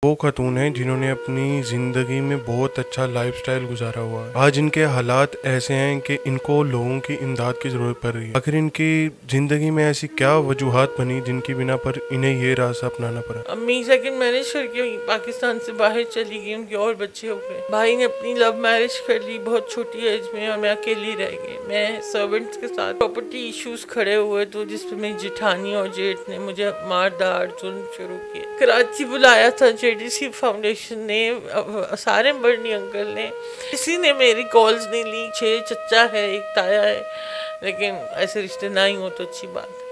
वो खातून हैं जिन्होंने अपनी ज़िंदगी में बहुत अच्छा लाइफस्टाइल गुजारा हुआ है। आज इनके हालात ऐसे हैं कि इनको लोगों की इमदाद की ज़रूरत पड़ रही है। आखिर इनकी ज़िंदगी में ऐसी क्या वजूहात बनी जिनकी बिना पर इन्हें ये रास्ता अपनाना पड़ा। अम्मी सेकंड मैरिज करके पाकिस्तान से बाहर चली गई, उनके और बच्चे हो गए। भाई ने अपनी लव मैरिज कर ली बहुत छोटी एज में और मैं अकेली रह गई। मैं सर्वेंट्स के साथ प्रॉपर्टी इश्यूज खड़े हुए तो जिसपे मेरी जिठानी और जेठ ने मुझे मारदार जुल्म शुरू किए। कराची बुलाया था जेडीसी फाउंडेशन ने, सारे बर्नी अंकल ने, किसी ने मेरी कॉल्स नहीं ली। 6 चचा है, एक ताया है, लेकिन ऐसे रिश्ते ना ही हो तो अच्छी बात है।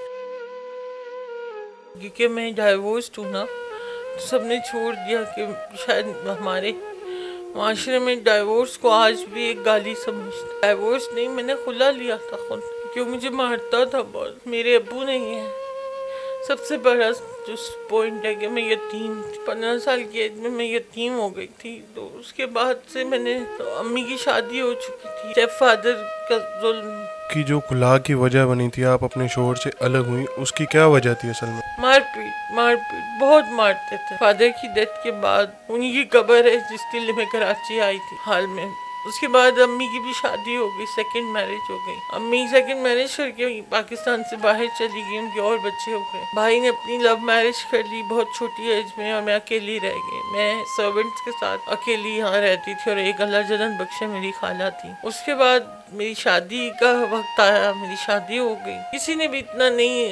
क्योंकि मैं डाइवोर्स्ड हूँ ना, तो सबने छोड़ दिया कि शायद हमारे माशरे में डाइवोर्स को आज भी एक गाली समझते। डाइवोर्स नहीं, मैंने खुला लिया था खुद, क्यों मुझे मारता था बहुत। मेरे अब्बू नहीं है। सबसे बड़ा जो पॉइंट है कि मैं यतीम, 15 साल की एज में मैं यतीम हो गई थी। तो उसके बाद से मैंने तो अम्मी की शादी हो चुकी थी। स्टेप फादर का जुल्म की जो खुला की वजह बनी थी, आप अपने शोहर से अलग हुई, उसकी क्या वजह थी असल में? मारपीट बहुत मारते थे। फादर की डेथ के बाद उन्हीं की कब्र है जिसके लिए मैं कराची आई थी हाल में। उसके बाद अम्मी की भी शादी हो गई, सेकंड मैरिज हो गई। अम्मी सेकंड मैरिज करके पाकिस्तान से बाहर चली गई, उनके और बच्चे हो गए। भाई ने अपनी लव मैरिज कर ली बहुत छोटी एज में और मैं अकेली रह गई। मैं सर्वेंट्स के साथ अकेली यहाँ रहती थी और एक अल्लाह जलन बख्शे मेरी खाला थी। उसके बाद मेरी शादी का वक्त आया, मेरी शादी हो गई। किसी ने भी इतना नहीं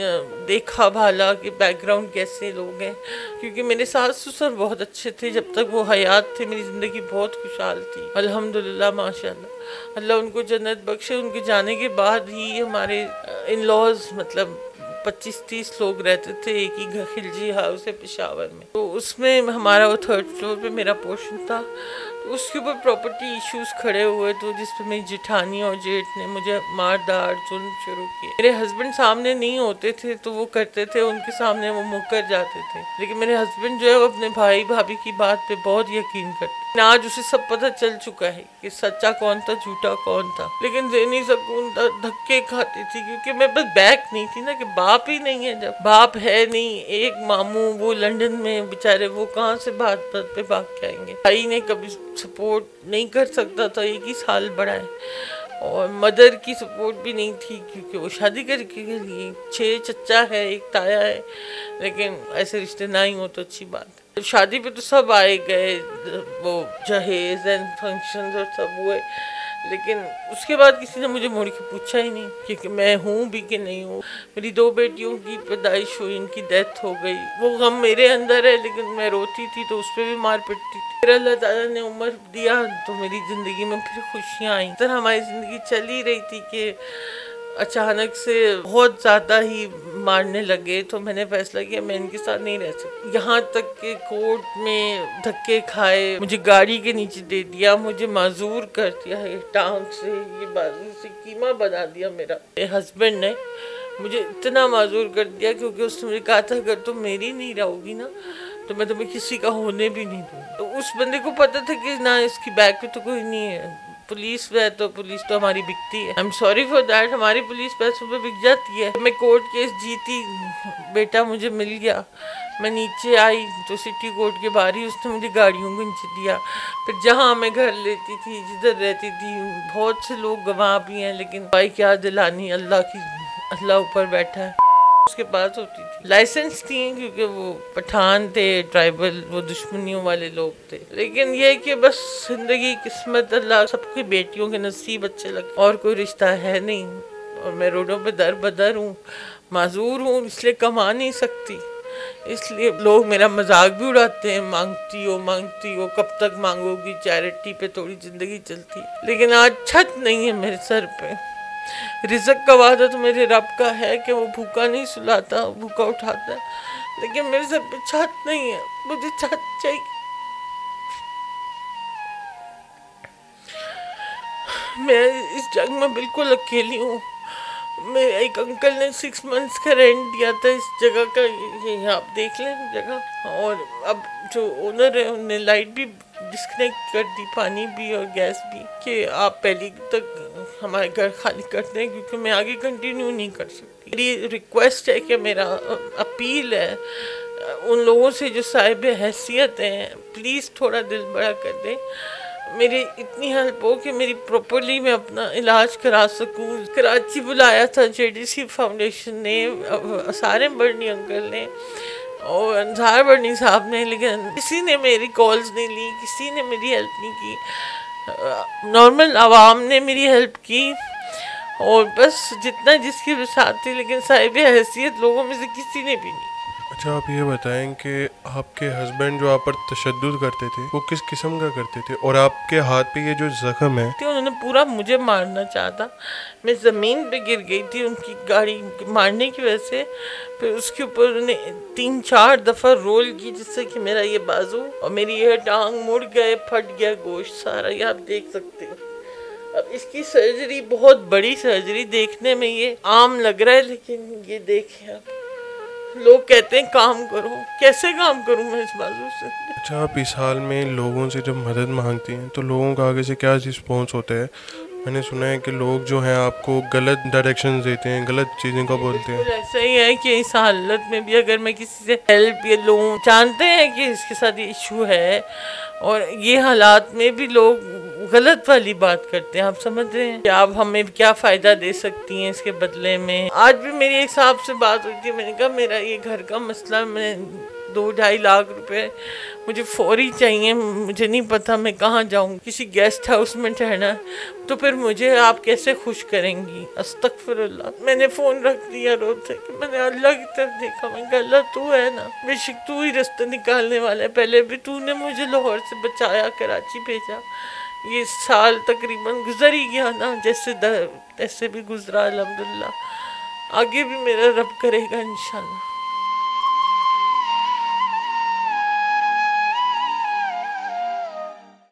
देखा भाला कि बैकग्राउंड कैसे लोग हैं, क्योंकि मेरे सास ससुर बहुत अच्छे थे। जब तक वो हयात थे मेरी ज़िंदगी बहुत खुशहाल थी, अल्हम्दुलिल्लाह माशाल्लाह। अल्लाह उनको जन्नत बख्शे। उनके जाने के बाद ही हमारे इन लॉज मतलब 25-30 लोग रहते थे एक ही घर, खिलजी हाउस है पेशावर में। तो उसमें हमारा वो 3rd फ्लोर पे मेरा पोर्शन था। तो उसके ऊपर प्रॉपर्टी इश्यूज खड़े हुए तो जिसपे मेरी जिठानी और जेठ ने मुझे मारदार जुल्म शुरू किए। मेरे हस्बैंड सामने नहीं होते थे तो वो करते थे, उनके सामने वो मुकर जाते थे। लेकिन मेरे हस्बैंड जो है वो अपने भाई भाभी की बात पे बहुत यकीन करते। आज उसे सब पता चल चुका है कि सच्चा कौन था झूठा कौन था। लेकिन ज़हनी सुकून था, धक्के खाती थी क्योंकि मैं बस बैक नहीं थी ना, कि बाप ही नहीं है। जब बाप है नहीं, एक मामू वो लंदन में बेचारे, वो कहाँ से बात बात पे भाग के आएंगे। भाई ने कभी सपोर्ट नहीं कर सकता था, 1 ही साल बड़ा है। और मदर की सपोर्ट भी नहीं थी क्योंकि वो शादी करके लिए। 6 चचा है, एक ताया है, लेकिन ऐसे रिश्ते ना ही हो तो अच्छी बात है। शादी पे तो सब आए गए, वो जहेज एंड फंक्शन और सब हुए, लेकिन उसके बाद किसी ने मुझे मुड़ के पूछा ही नहीं क्योंकि मैं हूँ भी कि नहीं हूँ। मेरी 2 बेटियों की पैदाइश हुई, इनकी डेथ हो गई। वो गम मेरे अंदर है, लेकिन मैं रोती थी तो उस पर भी मार पिटती थी। फिर अल्लाह ताला ने उम्र दिया तो मेरी ज़िंदगी में फिर खुशियाँ आई। तो हमारी ज़िंदगी चल ही रही थी कि अचानक से बहुत ज़्यादा ही मारने लगे, तो मैंने फैसला किया मैं इनके साथ नहीं रह सकती। यहाँ तक कि कोर्ट में धक्के खाए, मुझे गाड़ी के नीचे दे दिया, मुझे माजूर कर दिया, ये टांग से ये बाजू से कीमा बना दिया। मेरा हस्बैंड ने मुझे इतना माजूर कर दिया क्योंकि उसने मुझे कहा था अगर तुम मेरी नहीं रहोगी ना तो मैं तुम्हें किसी का होने भी नहीं दूँ। तो उस बंदे को पता था कि ना इसकी बैग पे तो कोई नहीं है, पुलिस है तो पुलिस तो हमारी बिकती है। I am sorry for that, हमारी पुलिस पैसों पे बिक जाती है। मैं कोर्ट केस जीती, बेटा मुझे मिल गया। मैं नीचे आई तो सिटी कोर्ट के बाहर ही उसने मुझे गाड़ियों को नीचे दिया। फिर जहाँ मैं घर लेती थी, जिधर रहती थी, बहुत से लोग गवाह भी हैं, लेकिन भाई क्या दिलानी, अल्लाह ऊपर बैठा है। उसके पास होती थी, लाइसेंस थी क्योंकि वो पठान थे, ट्राइबल, वो दुश्मनियों वाले लोग थे। लेकिन ये कि बस जिंदगी किस्मत, अल्लाह सबकी बेटियों के नसीब अच्छे लगे, और कोई रिश्ता है नहीं। और मैं रोडों पे दर बदर हूँ, माजूर हूँ, इसलिए कमा नहीं सकती। इसलिए लोग मेरा मजाक भी उड़ाते हैं, मांगती हो कब तक मांगोगी, चैरिटी पे थोड़ी जिंदगी चलती। लेकिन आज छत नहीं है मेरे सर पे। रिज़्क का वादा तो मेरे रब का है कि वो भूखा नहीं सुलाता, भूखा उठाता है, लेकिन मेरे सर पे छत नहीं है। मुझे छत चाहिए। मैं इस जंग में बिल्कुल अकेली हूँ। मेरे एक अंकल ने 6 मंथ्स का रेंट दिया था इस जगह का, ये आप देख लें जगह। और अब जो ओनर है उन्होंने लाइट भी डिस्कनेक्ट कर दी, पानी भी और गैस भी, कि आप पहली तक हमारे घर खाली कर दें क्योंकि मैं आगे कंटिन्यू नहीं कर सकती। मेरी रिक्वेस्ट है कि मेरा अपील है उन लोगों से जो साहिब हैसियत हैं, प्लीज़ थोड़ा दिल बड़ा कर दें, मेरी इतनी हेल्प हो कि मेरी प्रॉपरली मैं अपना इलाज करा सकूं। कराची बुलाया था JDC फाउंडेशन ने, सारे बर्नी अंकल ने और अंसार बर्नी साहब ने, लेकिन किसी ने मेरी कॉल्स नहीं ली, किसी ने मेरी हेल्प नहीं की। नॉर्मल आवाम ने मेरी हेल्प की और बस जितना जिसकी वसात थी, लेकिन साहिब हैसियत लोगों में से किसी ने भी नहीं। अच्छा, आप ये बताएं कि आपके हस्बैंड जो आप पर तशद्दुद करते थे वो किस किस्म का करते थे, और आपके हाथ पे ये जो जख्म है? उन्होंने पूरा मुझे मारना चाहता, मैं ज़मीन पे गिर गई थी उनकी गाड़ी मारने की वजह से। फिर उसके ऊपर उन्होंने 3-4 दफ़ा रोल की, जिससे कि मेरा ये बाजू और मेरी ये टांग मुड़ गए, फट गया गोश्त सारा, ये आप देख सकते हो। अब इसकी सर्जरी बहुत बड़ी सर्जरी, देखने में ये आम लग रहा है, लेकिन ये देखें आप, लोग कहते हैं काम करो, कैसे काम करूं मैं इस बाजू से। अच्छा, आप इस हाल में लोगों से जब मदद मांगती हैं तो लोगों का आगे से क्या रिस्पॉन्स होता है? मैंने सुना है कि लोग जो हैं आपको गलत डायरेक्शन देते हैं, गलत चीज़ें का बोलते हैं। ऐसा ही है कि इस हालत में भी अगर मैं किसी से हेल्प या लोन, जानते हैं कि इसके साथ ये इशू है, और ये हालात में भी लोग गलत वाली बात करते हैं। आप समझ रहे हैं कि आप हमें क्या फ़ायदा दे सकती हैं इसके बदले में। आज भी मेरी एक साहब से बात हुई थी, मैंने कहा मेरा ये घर का मसला, मैं 2-2.5 लाख रुपए मुझे फौरी चाहिए, मुझे नहीं पता मैं कहाँ जाऊँ, किसी गेस्ट हाउस में ठहरना, तो फिर मुझे आप कैसे खुश करेंगी? अस्तगफिरुल्लाह। मैंने फ़ोन रख दिया रोते कि मैंने अल्लाह की तरफ देखा, मैं कहा अल्लाह तू है ना, बेशक तू ही रास्ता निकालने वाला है, पहले भी तूने मुझे लाहौर से बचाया, कराची भेजा, ये साल तकरीबन गुजर ही गया ना, जैसे भी गुजरा अल्हम्दुलिल्लाह, आगे भी मेरा रब करेगा इंशाल्लाह।